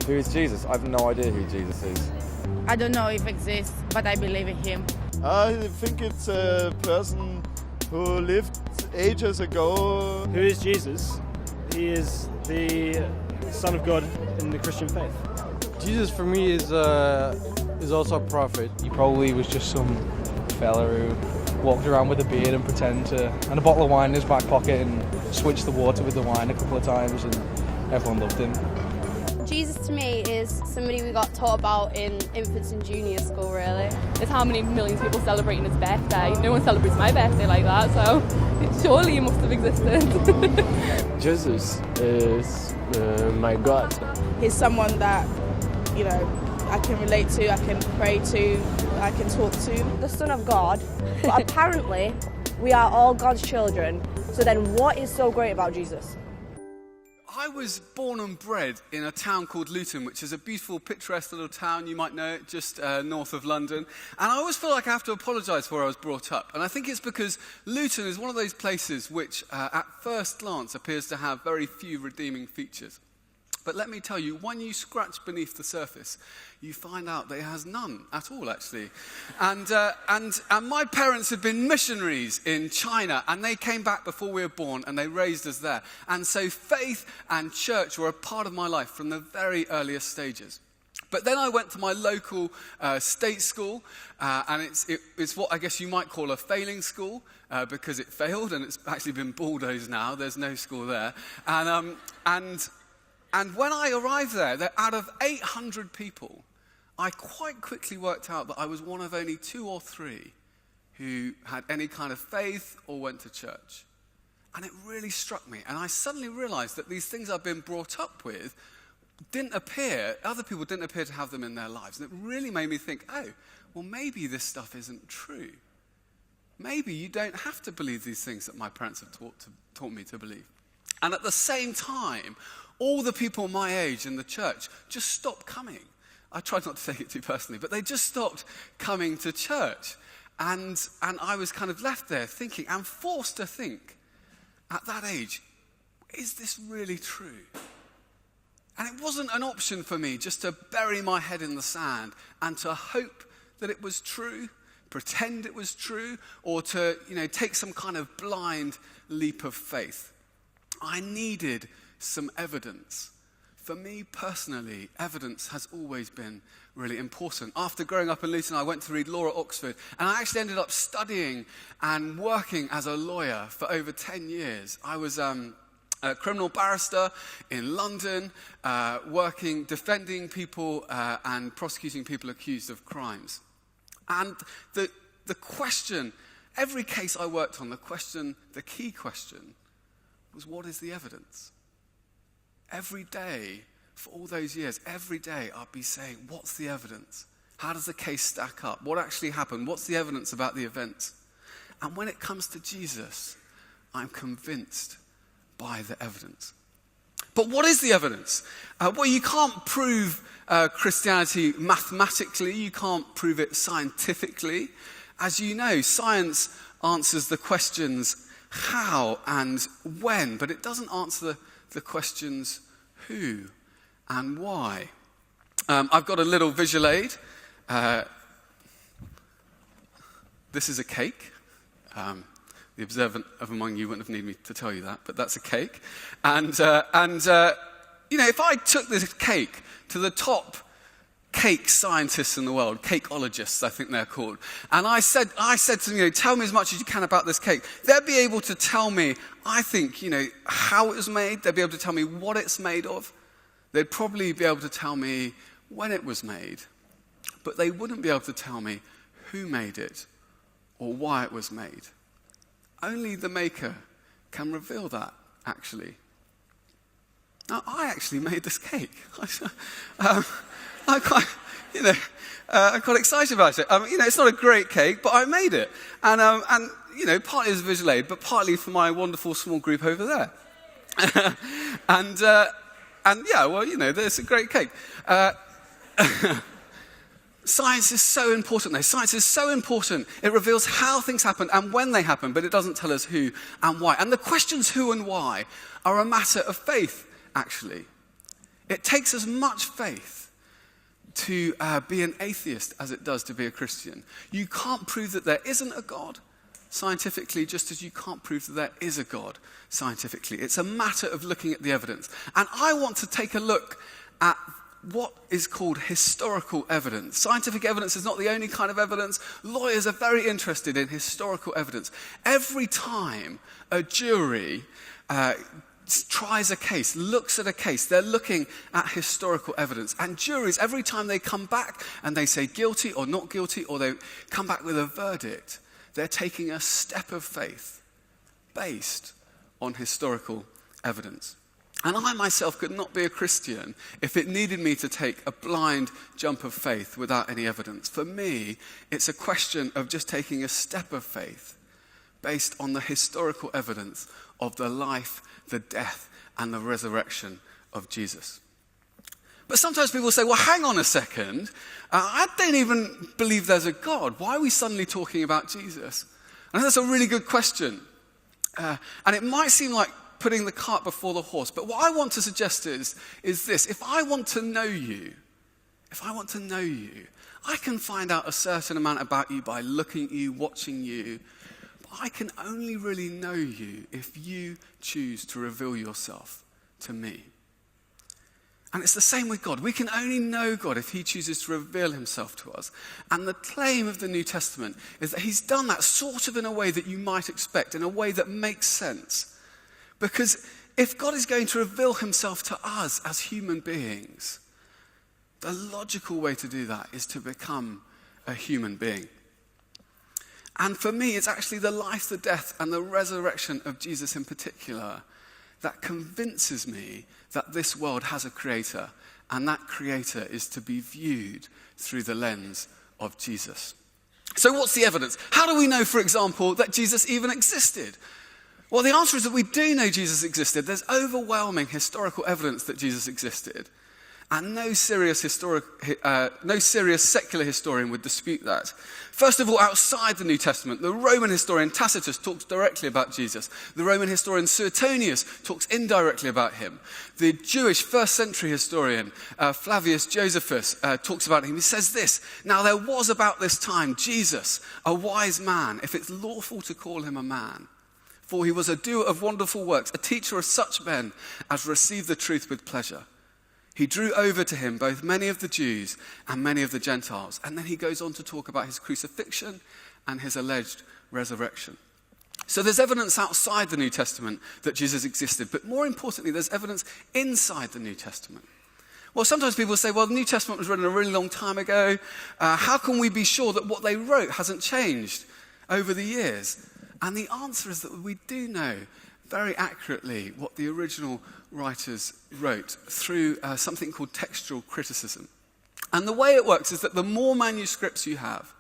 Who is Jesus? I have no idea who Jesus is. I don't know if it exists, but I believe in him. I think it's a person who lived ages ago. Who is Jesus? He is the Son of God in the Christian faith. Jesus for me is also a prophet. He probably was just some fella who walked around with a beard and and a bottle of wine in his back pocket and switched the water with the wine a couple of times, and everyone loved him. Jesus to me is somebody we got taught about in infants and junior school, really. It's how many millions of people celebrating his birthday. No one celebrates my birthday like that, so surely he must have existed. Jesus is my God. He's someone that, I can relate to, I can pray to, I can talk to. The Son of God, but apparently we are all God's children. So then what is so great about Jesus? I was born and bred in a town called Luton, which is a beautiful, picturesque little town, you might know it, just north of London. And I always feel like I have to apologise for where I was brought up. And I think it's because Luton is one of those places which, at first glance, appears to have very few redeeming features. But let me tell you, when you scratch beneath the surface, you find out that it has none at all, actually. And my parents had been missionaries in China, and they came back before we were born, and they raised us there. And so faith and church were a part of my life from the very earliest stages. But then I went to my local state school, and it's what I guess you might call a failing school, because it failed, and it's actually been bulldozed now. There's no school there. And when I arrived there, out of 800 people, I quite quickly worked out that I was one of only 2 or 3 who had any kind of faith or went to church. And it really struck me. And I suddenly realized that these things I've been brought up with other people didn't appear to have them in their lives. And it really made me think, well, maybe this stuff isn't true. Maybe you don't have to believe these things that my parents have taught me to believe. And at the same time, all the people my age in the church just stopped coming. I tried not to take it too personally, but they just stopped coming to church. And I was kind of left there thinking, and forced to think, at that age, is this really true? And it wasn't an option for me just to bury my head in the sand and to hope that it was true, pretend it was true, or to, take some kind of blind leap of faith. I needed some evidence. For me personally, evidence has always been really important. After growing up in Luton, I went to read law at Oxford, and I actually ended up studying and working as a lawyer for over 10 years. I was a criminal barrister in London, defending people and prosecuting people accused of crimes. And the question, every case I worked on, the key question was, what is the evidence? Every day, for all those years, every day I'd be saying, what's the evidence? How does the case stack up? What actually happened? What's the evidence about the events? And when it comes to Jesus, I'm convinced by the evidence. But what is the evidence? Well, you can't prove Christianity mathematically. You can't prove it scientifically. As you know, science answers the questions how and when, but it doesn't answer the questions who and why. I've got a little visual aid. This is a cake. The observant of among you wouldn't have needed me to tell you that, but that's a cake. And if I took this cake to the top cake scientists in the world, cakeologists, I think they're called. And I said to them, tell me as much as you can about this cake. They'll be able to tell me, I think, how it was made. They'll be able to tell me what it's made of. They'd probably be able to tell me when it was made. But they wouldn't be able to tell me who made it or why it was made. Only the maker can reveal that, actually. Now, I actually made this cake. I'm quite excited about it. It's not a great cake, but I made it. And partly as a visual aid, but partly for my wonderful small group over there. There's a great cake. Science is so important, though. Science is so important. It reveals how things happen and when they happen, but it doesn't tell us who and why. And the questions who and why are a matter of faith, actually. It takes as much faith to be an atheist as it does to be a Christian. You can't prove that there isn't a God scientifically, just as you can't prove that there is a God scientifically. It's a matter of looking at the evidence. And I want to take a look at what is called historical evidence. Scientific evidence is not the only kind of evidence. Lawyers are very interested in historical evidence. Every time a jury tries a case, looks at a case, they're looking at historical evidence. And juries, every time they come back and they say guilty or not guilty, or they come back with a verdict, they're taking a step of faith based on historical evidence. And I myself could not be a Christian if it needed me to take a blind jump of faith without any evidence. For me, it's a question of just taking a step of faith based on the historical evidence of the life, the death, and the resurrection of Jesus. But sometimes people say, well, hang on a second. I don't even believe there's a God. Why are we suddenly talking about Jesus? And that's a really good question. And it might seem like putting the cart before the horse. But what I want to suggest is this. If I want to know you, I can find out a certain amount about you by looking at you, watching you. But I can only really know you if you choose to reveal yourself to me. And it's the same with God. We can only know God if he chooses to reveal himself to us. And the claim of the New Testament is that he's done that sort of in a way that you might expect, in a way that makes sense. Because if God is going to reveal himself to us as human beings, the logical way to do that is to become a human being. And for me, it's actually the life, the death, and the resurrection of Jesus in particular that convinces me that this world has a creator, and that creator is to be viewed through the lens of Jesus. So what's the evidence? How do we know, for example, that Jesus even existed? Well, the answer is that we do know Jesus existed. There's overwhelming historical evidence that Jesus existed. And no serious secular historian would dispute that. First of all, outside the New Testament, the Roman historian Tacitus talks directly about Jesus. The Roman historian Suetonius talks indirectly about him. The Jewish first century historian Flavius Josephus talks about him. He says this: "Now there was about this time Jesus, a wise man, if it's lawful to call him a man. For he was a doer of wonderful works, a teacher of such men as receive the truth with pleasure. He drew over to him both many of the Jews and many of the Gentiles." And then he goes on to talk about his crucifixion and his alleged resurrection. So there's evidence outside the New Testament that Jesus existed, but more importantly, there's evidence inside the New Testament. Well, sometimes people say, well, the New Testament was written a really long time ago. How can we be sure that what they wrote hasn't changed over the years? And the answer is that we do know very accurately what the original writers wrote through something called textual criticism. And the way it works is that the more manuscripts you have,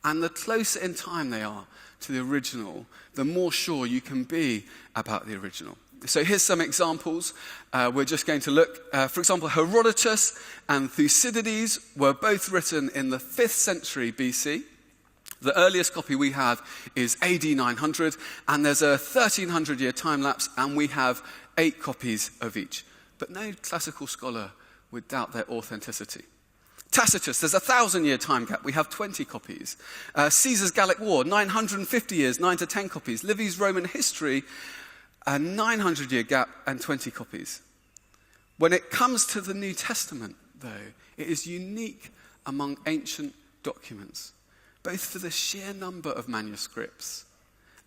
and the closer in time they are to the original, the more sure you can be about the original. So here's some examples. We're just going to look. For example, Herodotus and Thucydides were both written in the 5th century BC. The earliest copy we have is AD 900, and there's a 1300-year time lapse, and we have 8 copies of each. But no classical scholar would doubt their authenticity. Tacitus, there's a 1,000-year time gap. We have 20 copies. Caesar's Gallic War, 950 years, 9 to 10 copies. Livy's Roman History, a 900-year gap and 20 copies. When it comes to the New Testament, though, it is unique among ancient documents, both for the sheer number of manuscripts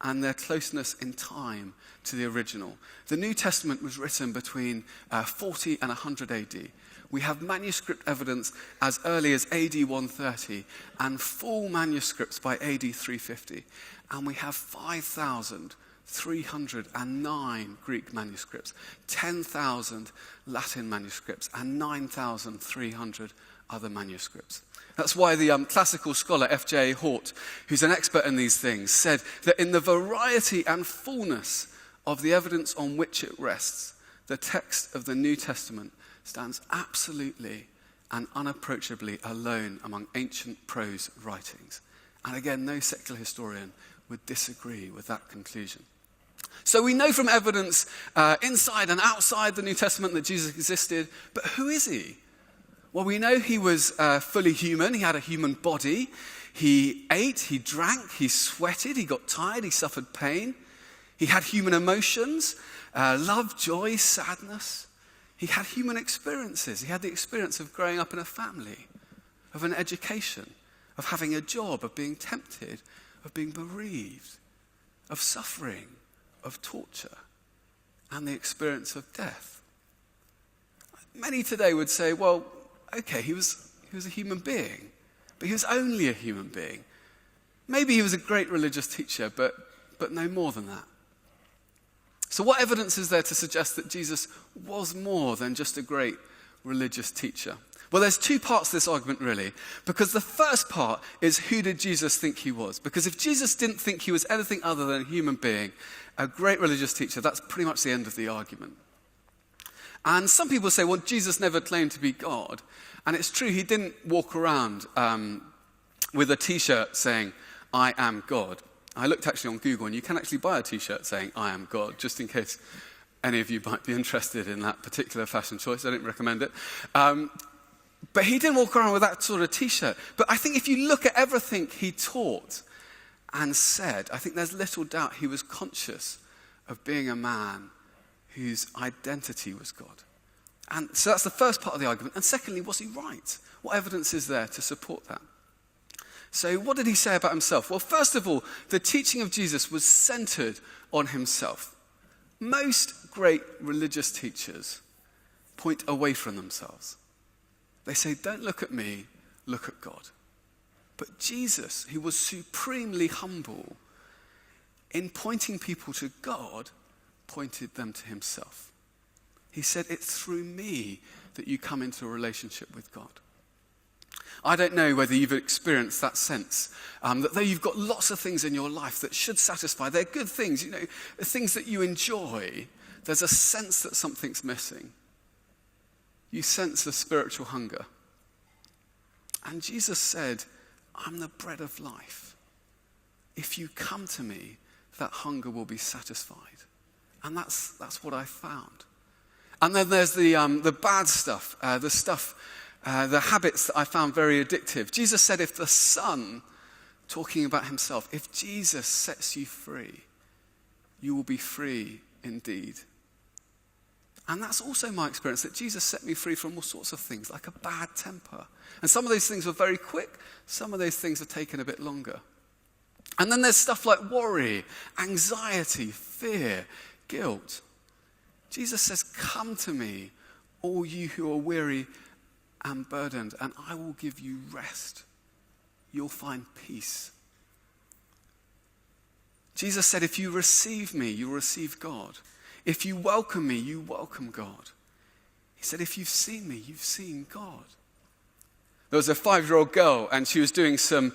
and their closeness in time to the original. The New Testament was written between 40 and 100 AD. We have manuscript evidence as early as AD 130 and full manuscripts by AD 350. And we have 5,309 Greek manuscripts, 10,000 Latin manuscripts, and 9,300 other manuscripts. That's why the classical scholar F.J. Hort, who's an expert in these things, said that in the variety and fullness of the evidence on which it rests, the text of the New Testament stands absolutely and unapproachably alone among ancient prose writings. And again, no secular historian would disagree with that conclusion. So we know from evidence inside and outside the New Testament that Jesus existed, but who is he? Well, we know he was fully human. He had a human body. He ate, he drank, he sweated, he got tired, he suffered pain. He had human emotions, love, joy, sadness. He had human experiences. He had the experience of growing up in a family, of an education, of having a job, of being tempted, of being bereaved, of suffering, of torture, and the experience of death. Many today would say, well, okay, he was a human being, but he was only a human being. Maybe he was a great religious teacher, but no more than that. So what evidence is there to suggest that Jesus was more than just a great religious teacher? Well, there's two parts to this argument, really, because the first part is, who did Jesus think he was? Because if Jesus didn't think he was anything other than a human being, a great religious teacher, that's pretty much the end of the argument. And some people say, well, Jesus never claimed to be God. And it's true, he didn't walk around with a t-shirt saying, I am God. I looked actually on Google, and you can actually buy a t-shirt saying, I am God, just in case any of you might be interested in that particular fashion choice. I don't recommend it. But he didn't walk around with that sort of t-shirt. But I think if you look at everything he taught and said, I think there's little doubt he was conscious of being a man whose identity was God. And so that's the first part of the argument. And secondly, was he right? What evidence is there to support that? So what did he say about himself? Well, first of all, the teaching of Jesus was centered on himself. Most great religious teachers point away from themselves. They say, don't look at me, look at God. But Jesus, who was supremely humble, in pointing people to God, pointed them to himself. He said, it's through me that you come into a relationship with God. I don't know whether you've experienced that sense, that though you've got lots of things in your life that should satisfy, they're good things, things that you enjoy, there's a sense that something's missing. You sense a spiritual hunger. And Jesus said, I'm the bread of life. If you come to me, that hunger will be satisfied. And that's what I found. And then there's the bad stuff, the habits that I found very addictive. Jesus said, if the Son, talking about himself, if Jesus sets you free, you will be free indeed. And that's also my experience, that Jesus set me free from all sorts of things, like a bad temper. And some of those things were very quick, some of those things have taken a bit longer. And then there's stuff like worry, anxiety, fear, guilt. Jesus says, come to me, all you who are weary and burdened, and I will give you rest. You'll find peace. Jesus said, if you receive me, you'll receive God. If you welcome me, you welcome God. He said, if you've seen me, you've seen God. There was a 5-year-old girl, and she was doing she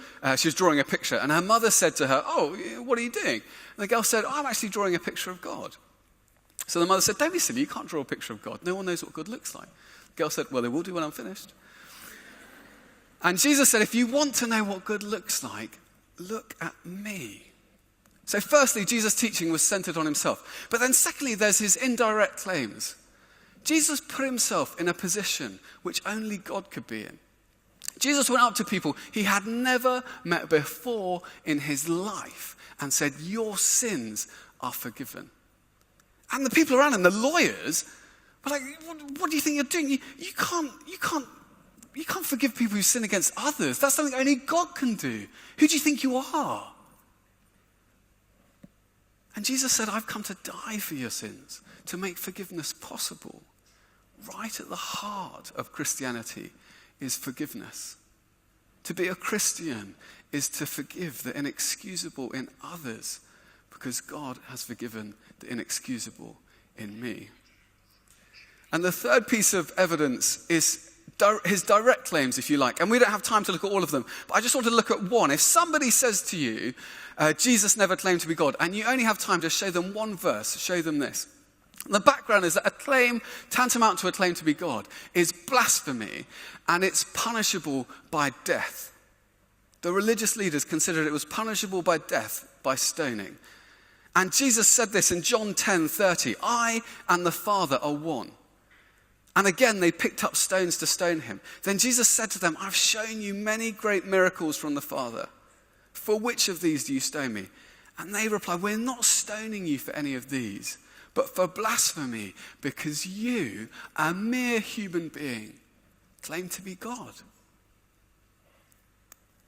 was drawing a picture, and her mother said to her, oh, what are you doing? And the girl said, I'm actually drawing a picture of God. So the mother said, don't be silly, you can't draw a picture of God. No one knows what God looks like. The girl said, well, they will do when I'm finished. And Jesus said, if you want to know what good looks like, look at me. So firstly, Jesus' teaching was centered on himself. But then secondly, there's his indirect claims. Jesus put himself in a position which only God could be in. Jesus went up to people he had never met before in his life and said, your sins are forgiven. And the people around him, the lawyers, were like, what do you think you're doing? You can't forgive people who sin against others. That's something only God can do. Who do you think you are? And Jesus said, I've come to die for your sins, to make forgiveness possible. Right at the heart of Christianity is forgiveness. To be a Christian is to forgive the inexcusable in others, because God has forgiven the inexcusable in me. And the third piece of evidence is his direct claims, if you like. And we don't have time to look at all of them, but I just want to look at one. If somebody says to you, Jesus never claimed to be God, and you only have time to show them one verse, show them this. The background is that a claim, tantamount to a claim to be God, is blasphemy, and it's punishable by death. The religious leaders considered it was punishable by death, by stoning. And Jesus said this in John 10:30, I and the Father are one. And again, they picked up stones to stone him. Then Jesus said to them, I've shown you many great miracles from the Father. For which of these do you stone me? And they replied, we're not stoning you for any of these, but for blasphemy, because you, a mere human being, claim to be God.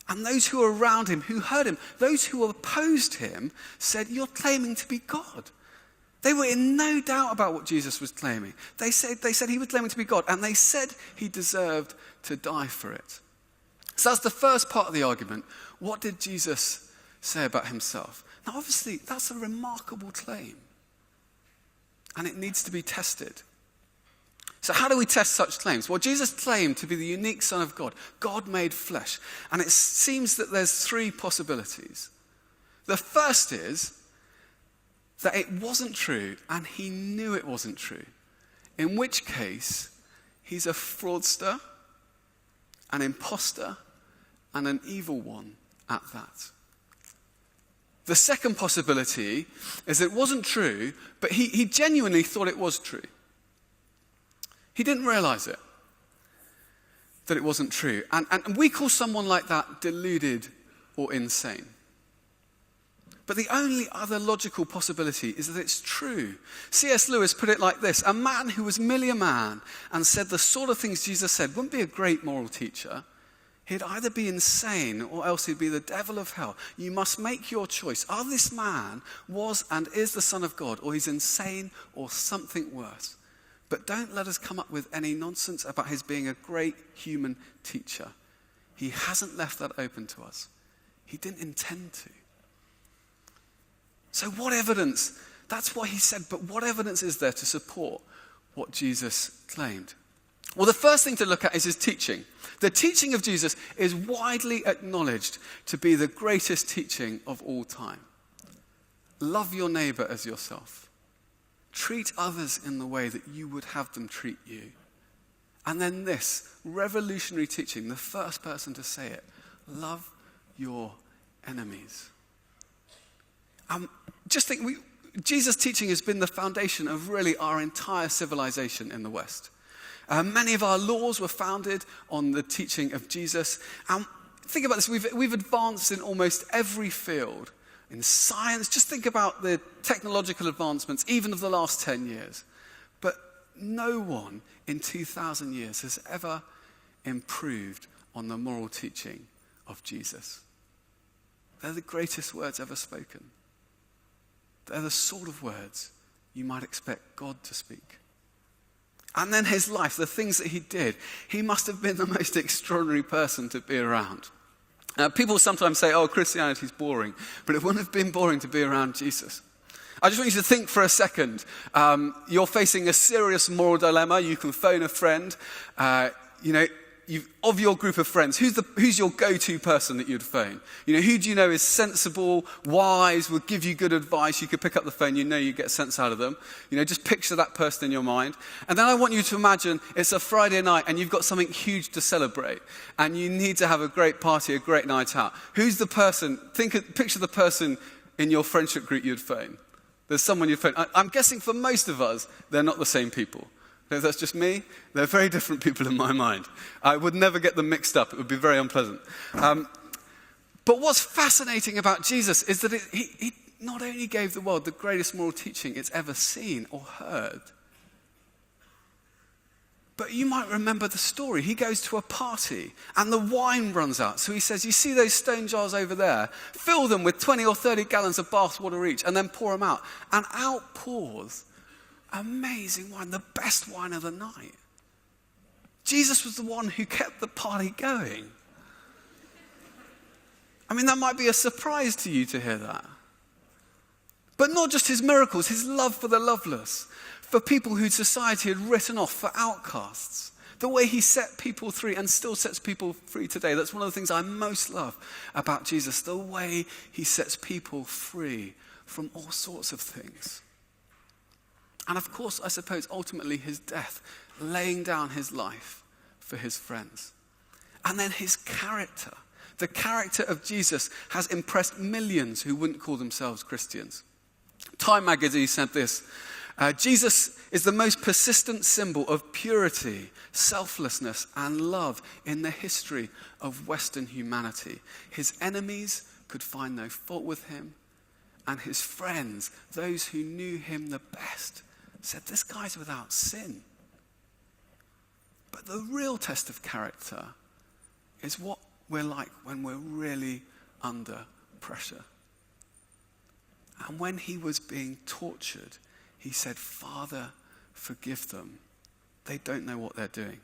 And those who were around him, who heard him, those who opposed him, said, you're claiming to be God. They were in no doubt about what Jesus was claiming. They said he was claiming to be God, and they said he deserved to die for it. So that's the first part of the argument. What did Jesus say about himself? Now, obviously, that's a remarkable claim, and it needs to be tested. So how do we test such claims? Well, Jesus claimed to be the unique Son of God, God made flesh. And it seems that there's three possibilities. The first is that it wasn't true, and he knew it wasn't true. In which case, he's a fraudster, an imposter, and an evil one at that. The second possibility is that it wasn't true, but he genuinely thought it was true. He didn't realize it, that it wasn't true. And we call someone like that deluded or insane. But the only other logical possibility is that it's true. C.S. Lewis put it like this: a man who was merely a man and said the sort of things Jesus said wouldn't be a great moral teacher. He'd either be insane or else he'd be the devil of hell. You must make your choice. Either this man was and is the Son of God, or he's insane or something worse. But don't let us come up with any nonsense about his being a great human teacher. He hasn't left that open to us. He didn't intend to. So what evidence? That's what he said, but what evidence is there to support what Jesus claimed? Well, the first thing to look at is his teaching. The teaching of Jesus is widely acknowledged to be the greatest teaching of all time. Love your neighbor as yourself. Treat others in the way that you would have them treat you. And then this revolutionary teaching, the first person to say it, love your enemies. Just think, Jesus' teaching has been the foundation of really our entire civilization in the West. Many of our laws were founded on the teaching of Jesus. And think about this, we've advanced in almost every field. In science, just think about the technological advancements, even of the last 10 years. But no one in 2,000 years has ever improved on the moral teaching of Jesus. They're the greatest words ever spoken. They're the sort of words you might expect God to speak. And then his life, the things that he did, he must have been the most extraordinary person to be around. People sometimes say, oh, Christianity's boring, but it wouldn't have been boring to be around Jesus. I just want you to think for a second. You're facing a serious moral dilemma. You can phone a friend. Of your group of friends, who's your go-to person that you'd phone? Who do you know is sensible, wise, will give you good advice? You could pick up the phone, you get sense out of them. Just picture that person in your mind. And then I want you to imagine it's a Friday night and you've got something huge to celebrate. And you need to have a great party, a great night out. Who's the person? Picture the person in your friendship group you'd phone. There's someone you'd phone. I'm guessing for most of us, they're not the same people. If that's just me, they're very different people in my mind. I would never get them mixed up. It would be very unpleasant. But what's fascinating about Jesus is that he not only gave the world the greatest moral teaching it's ever seen or heard, but you might remember the story. He goes to a party and the wine runs out. So he says, you see those stone jars over there? Fill them with 20 or 30 gallons of bath water each and then pour them out. And out pours amazing wine, the best wine of the night. Jesus was the one who kept the party going. I mean, that might be a surprise to you to hear that. But not just his miracles, his love for the loveless, for people who society had written off, for outcasts. The way he set people free and still sets people free today. That's one of the things I most love about Jesus, the way he sets people free from all sorts of things. And of course, I suppose, ultimately his death, laying down his life for his friends. And then his character. The character of Jesus has impressed millions who wouldn't call themselves Christians. Time magazine said this, Jesus is the most persistent symbol of purity, selflessness, and love in the history of Western humanity. His enemies could find no fault with him, and his friends, those who knew him the best, said, this guy's without sin. But the real test of character is what we're like when we're really under pressure. And when he was being tortured, he said, Father, forgive them. They don't know what they're doing.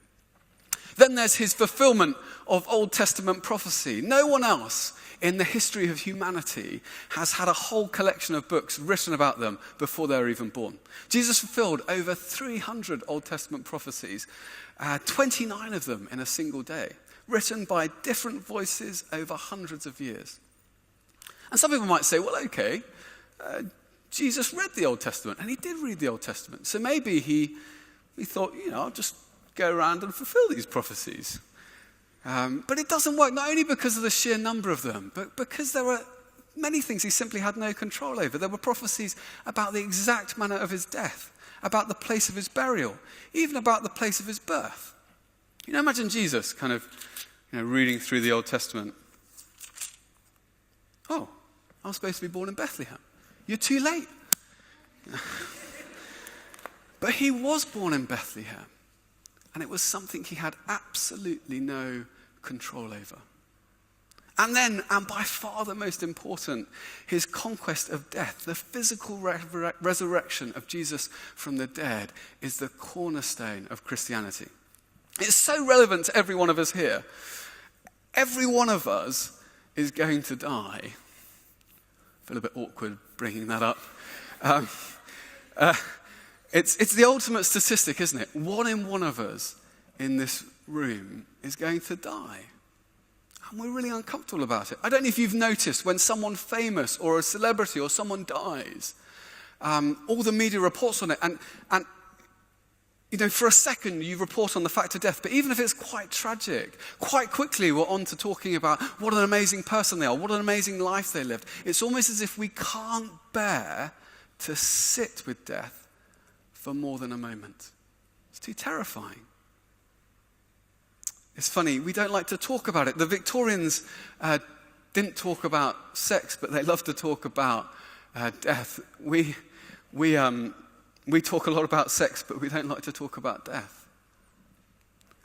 Then there's his fulfillment of Old Testament prophecy. No one else in the history of humanity has had a whole collection of books written about them before they were even born. Jesus fulfilled over 300 Old Testament prophecies, 29 of them in a single day, written by different voices over hundreds of years. And some people might say, well, okay, Jesus read the Old Testament, and he did read the Old Testament. So maybe he thought, I'll just go around and fulfill these prophecies. But it doesn't work, not only because of the sheer number of them, but because there were many things he simply had no control over. There were prophecies about the exact manner of his death, about the place of his burial, even about the place of his birth. Imagine Jesus kind of, reading through the Old Testament. Oh, I was supposed to be born in Bethlehem. You're too late. But he was born in Bethlehem, and it was something he had absolutely no control over. And then, and by far the most important, his conquest of death, the physical resurrection of Jesus from the dead, is the cornerstone of Christianity. It's so relevant to every one of us here. Every one of us is going to die. I feel a bit awkward bringing that up. It's the ultimate statistic, isn't it? 1 in 1 of us in this room is going to die. And we're really uncomfortable about it. I don't know if you've noticed when someone famous or a celebrity or someone dies, all the media reports on it. And for a second you report on the fact of death, but even if it's quite tragic, quite quickly we're on to talking about what an amazing person they are, what an amazing life they lived. It's almost as if we can't bear to sit with death for more than a moment. It's too terrifying. It's funny, we don't like to talk about it. The Victorians didn't talk about sex, but they love to talk about death. We talk a lot about sex, but we don't like to talk about death.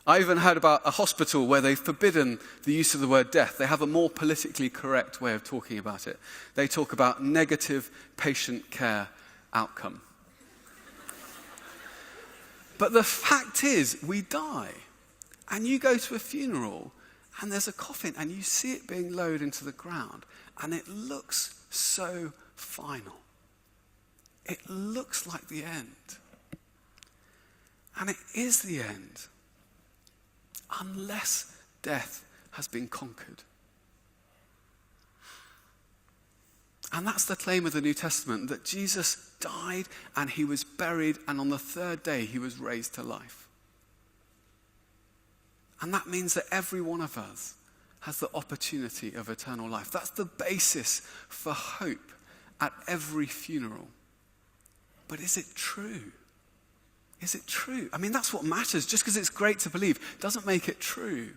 I even heard about a hospital where they've forbidden the use of the word death. They have a more politically correct way of talking about it. They talk about negative patient care outcome. But the fact is, we die. And you go to a funeral, and there's a coffin, and you see it being lowered into the ground, and it looks so final. It looks like the end. And it is the end, unless death has been conquered. And that's the claim of the New Testament, that Jesus died and he was buried, and on the third day he was raised to life. And that means that every one of us has the opportunity of eternal life. That's the basis for hope at every funeral. But is it true? Is it true? I mean, that's what matters. Just because it's great to believe doesn't make it true.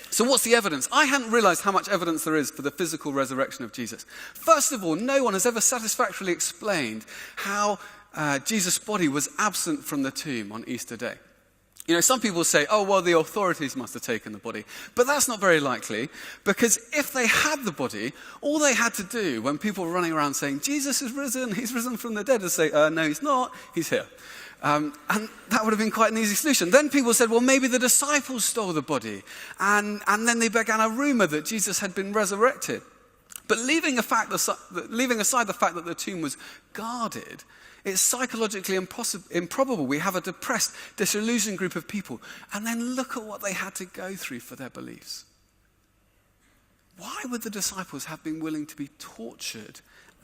So what's the evidence? I hadn't realized how much evidence there is for the physical resurrection of Jesus. First of all, no one has ever satisfactorily explained how Jesus' body was absent from the tomb on Easter Day. Some people say, oh, well, the authorities must have taken the body. But that's not very likely, because if they had the body, all they had to do when people were running around saying, Jesus is risen, he's risen from the dead, is say, no, he's not, he's here. And that would have been quite an easy solution. Then people said, well, maybe the disciples stole the body. And then they began a rumor that Jesus had been resurrected. But leaving aside the fact that the tomb was guarded, it's psychologically improbable. We have a depressed, disillusioned group of people. And then look at what they had to go through for their beliefs. Why would the disciples have been willing to be tortured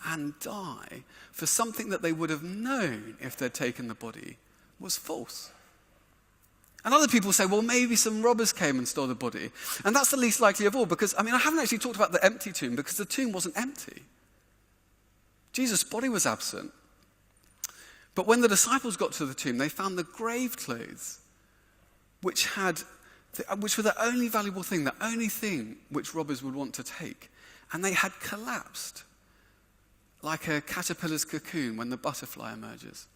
and die for something that they would have known if they'd taken the body was false? And other people say, well, maybe some robbers came and stole the body. And that's the least likely of all, because, I haven't actually talked about the empty tomb, because the tomb wasn't empty. Jesus' body was absent. But when the disciples got to the tomb, they found the grave clothes, which were the only valuable thing, the only thing which robbers would want to take. And they had collapsed like a caterpillar's cocoon when the butterfly emerges.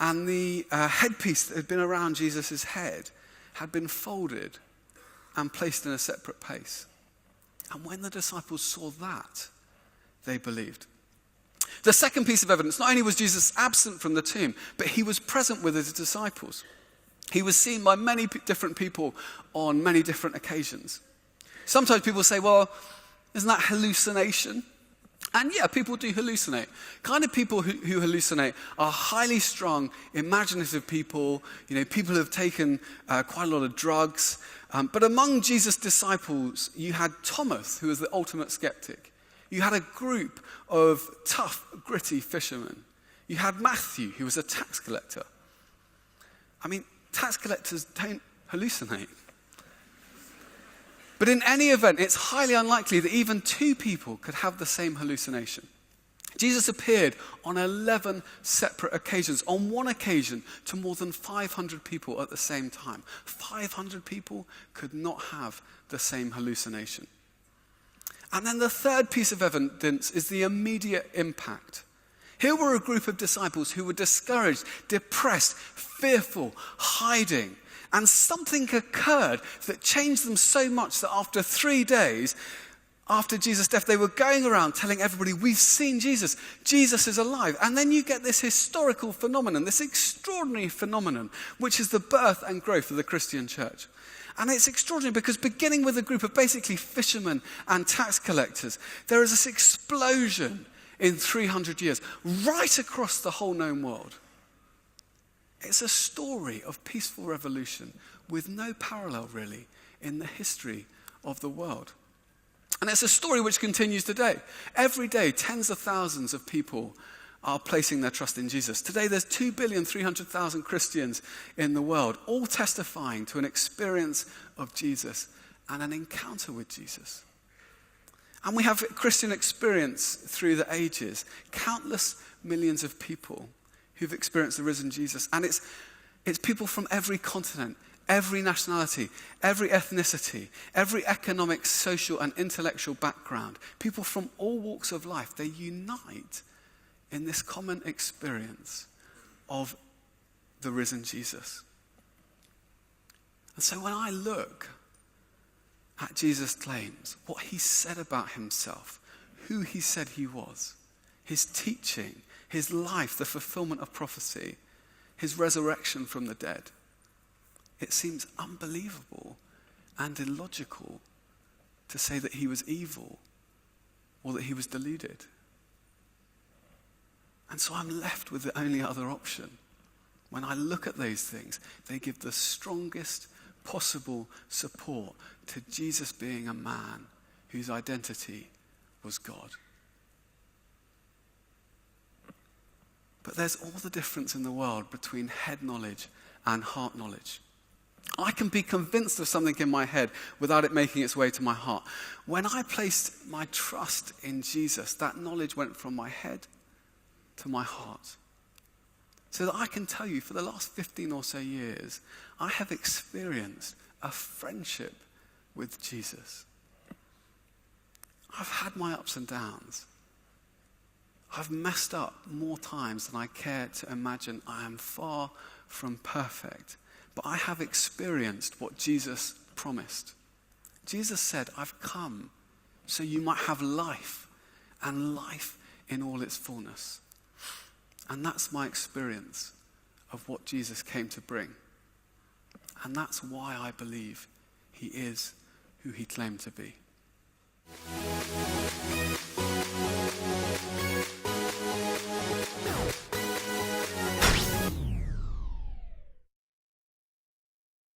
And the headpiece that had been around Jesus' head had been folded and placed in a separate place. And when the disciples saw that, they believed. The second piece of evidence, not only was Jesus absent from the tomb, but he was present with his disciples. He was seen by many different people on many different occasions. Sometimes people say, well, isn't that hallucination? And yeah, people do hallucinate. Kind of people who hallucinate are highly strung, imaginative people, people who have taken quite a lot of drugs. But among Jesus' disciples, you had Thomas, who was the ultimate skeptic. You had a group of tough, gritty fishermen. You had Matthew, who was a tax collector. I mean, tax collectors don't hallucinate. But in any event, it's highly unlikely that even two people could have the same hallucination. Jesus appeared on 11 separate occasions. On one occasion, to more than 500 people at the same time. 500 people could not have the same hallucination. And then the third piece of evidence is the immediate impact. Here were a group of disciples who were discouraged, depressed, fearful, hiding. And something occurred that changed them so much that after 3 days, after Jesus' death, they were going around telling everybody, we've seen Jesus. Jesus is alive. And then you get this historical phenomenon, this extraordinary phenomenon, which is the birth and growth of the Christian church. And it's extraordinary because beginning with a group of basically fishermen and tax collectors, there is this explosion in 300 years, right across the whole known world. It's a story of peaceful revolution with no parallel, really, in the history of the world. And it's a story which continues today. Every day, tens of thousands of people are placing their trust in Jesus. Today, there's 2,300,000 Christians in the world, all testifying to an experience of Jesus and an encounter with Jesus. And we have Christian experience through the ages, countless millions of people who've experienced the risen Jesus. And it's people from every continent, every nationality, every ethnicity, every economic, social, and intellectual background. People from all walks of life, they unite in this common experience of the risen Jesus. And so when I look at Jesus' claims, what he said about himself, who he said he was, his teaching, his life, the fulfillment of prophecy, his resurrection from the dead, it seems unbelievable and illogical to say that he was evil or that he was deluded. And so I'm left with the only other option. When I look at those things, they give the strongest possible support to Jesus being a man whose identity was God. But there's all the difference in the world between head knowledge and heart knowledge. I can be convinced of something in my head without it making its way to my heart. When I placed my trust in Jesus, that knowledge went from my head to my heart. So that I can tell you, for the last 15 or so years, I have experienced a friendship with Jesus. I've had my ups and downs. I've messed up more times than I care to imagine. I am far from perfect. But I have experienced what Jesus promised. Jesus said, I've come so you might have life, and life in all its fullness. And that's my experience of what Jesus came to bring. And that's why I believe he is who he claimed to be.